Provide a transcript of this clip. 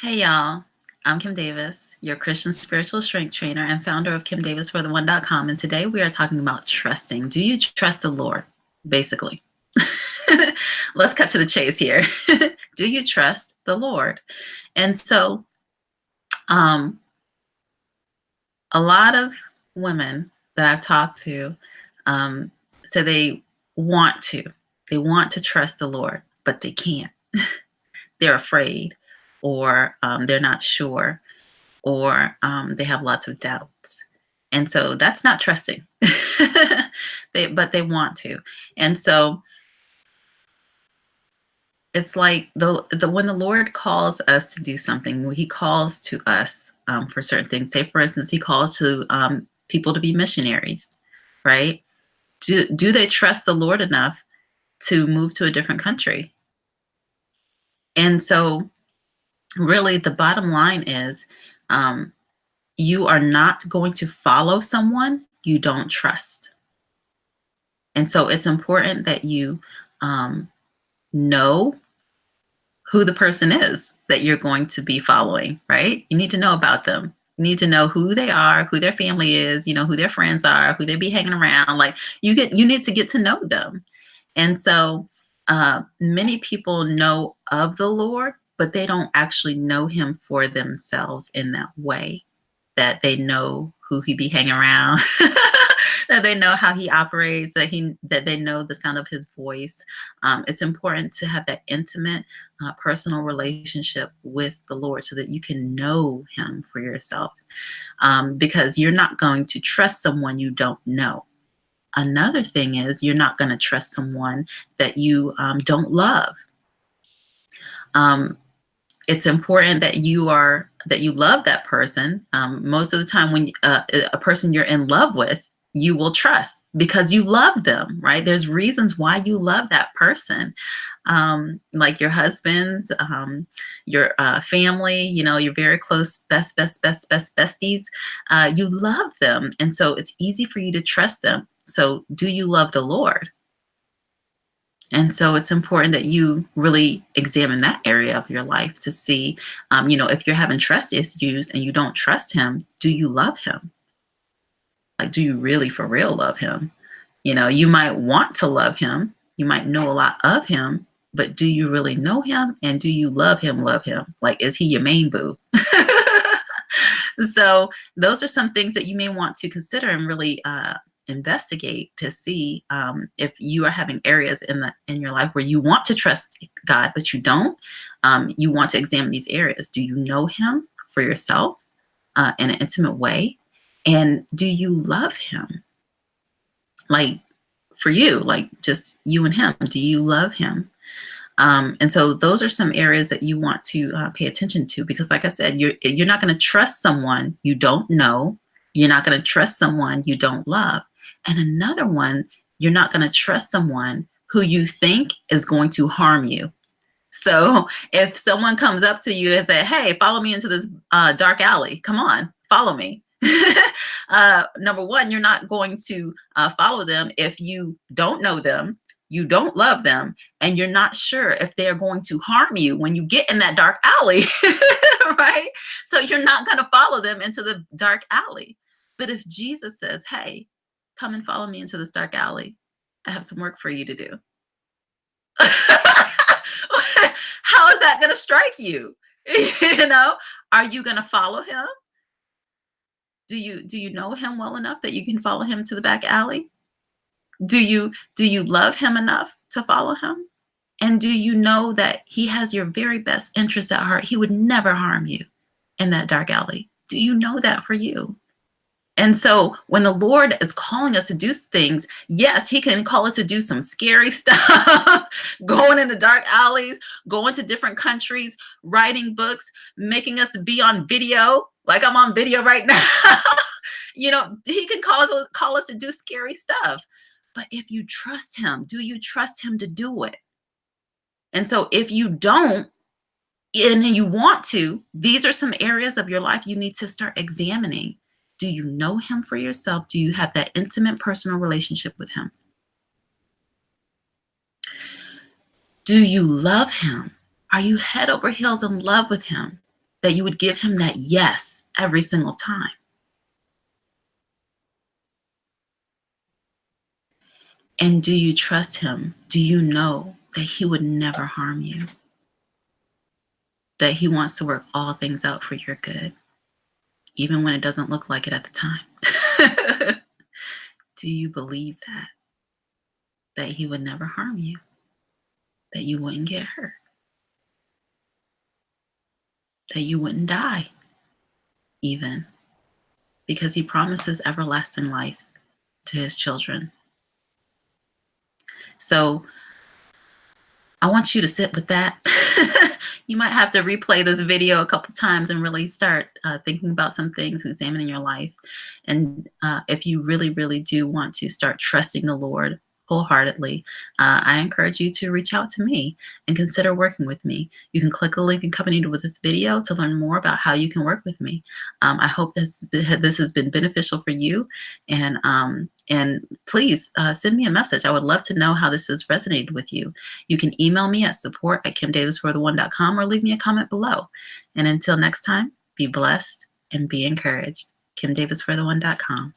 Hey y'all, I'm Kim Davis, your Christian spiritual strength trainer and founder of KimDavisForTheOne.com. And today we are talking about trusting. Do you trust the Lord? Basically. Let's cut to the chase here. Do you trust the Lord? And so um, a lot of women that I've talked to say they want to. They want to trust the Lord, but they can't. They're afraid or they're not sure or they have lots of doubts. And so that's not trusting, but they want to. And so it's like when the Lord calls us to do something, He calls to us for certain things. Say, for instance, He calls to people to be missionaries, right? Do they trust the Lord enough to move to a different country? And so, really, the bottom line is, you are not going to follow someone you don't trust. And so it's important that you know who the person is that you're going to be following, right? You need to know about them. You need to know who they are, who their family is, who their friends are, who they be hanging around. Like you need to get to know them. And so many people know of the Lord, but they don't actually know Him for themselves in that way, that they know who He be hanging around, that they know how He operates, that they know the sound of His voice. It's important to have that intimate, personal relationship with the Lord so that you can know Him for yourself, because you're not going to trust someone you don't know. Another thing is you're not going to trust someone that you don't love. It's important that you love that person. Most of the time, when a person you're in love with, you will trust because you love them, right? There's reasons why you love that person, like your husbands, your family. Your very close besties. You love them, and so it's easy for you to trust them. So, do you love the Lord? And so it's important that you really examine that area of your life to see, if you're having trust issues and you don't trust Him, do you love Him? Like, do you really for real love Him? You might want to love Him. You might know a lot of Him, but do you really know Him? And do you love Him? Love Him? Like, is He your main boo? So those are some things that you may want to consider and really investigate to see if you are having areas in your life where you want to trust God, but you don't. You want to examine these areas. Do you know Him for yourself in an intimate way? And do you love Him? Like for you, like just you and Him. Do you love Him? And so those are some areas that you want to pay attention to, because like I said, you're not going to trust someone you don't know. You're not going to trust someone you don't love. And another one, you're not going to trust someone who you think is going to harm you. So if someone comes up to you and say, hey, follow me into this dark alley, come on, follow me. Number one, you're not going to follow them if you don't know them, you don't love them, and you're not sure if they're going to harm you when you get in that dark alley, right? So you're not going to follow them into the dark alley. But if Jesus says, hey, come and follow me into this dark alley, I have some work for you to do. How is that going to strike you? Are you going to follow Him? Do you know Him well enough that you can follow Him to the back alley? Do you love Him enough to follow Him? And do you know that He has your very best interest at heart? He would never harm you in that dark alley. Do you know that for you? And so when the Lord is calling us to do things, yes, He can call us to do some scary stuff, going into dark alleys, going to different countries, writing books, making us be on video, like I'm on video right now. He can call us to do scary stuff. But if you trust Him, do you trust Him to do it? And so if you don't, and you want to, these are some areas of your life you need to start examining. Do you know Him for yourself? Do you have that intimate personal relationship with Him? Do you love Him? Are you head over heels in love with Him? that you would give him that yes every single time. And do you trust him? Do you know that he would never harm you? That he wants to work all things out for your good, even when it doesn't look like it at the time? Do you believe that? That he would never harm you? That you wouldn't get hurt? That you wouldn't die, even? Because he promises everlasting life to his children. So I want you to sit with that. You might have to replay this video a couple times and really start thinking about some things, examining your life. And if you really, really do want to start trusting the Lord wholeheartedly, I encourage you to reach out to me and consider working with me. You can click a link accompanied with this video to learn more about how you can work with me. I hope this has been beneficial for you. And please send me a message. I would love to know how this has resonated with you. You can email me at support@KimDavisForTheOne.com or leave me a comment below. And until next time, be blessed and be encouraged. KimDavisForTheOne.com.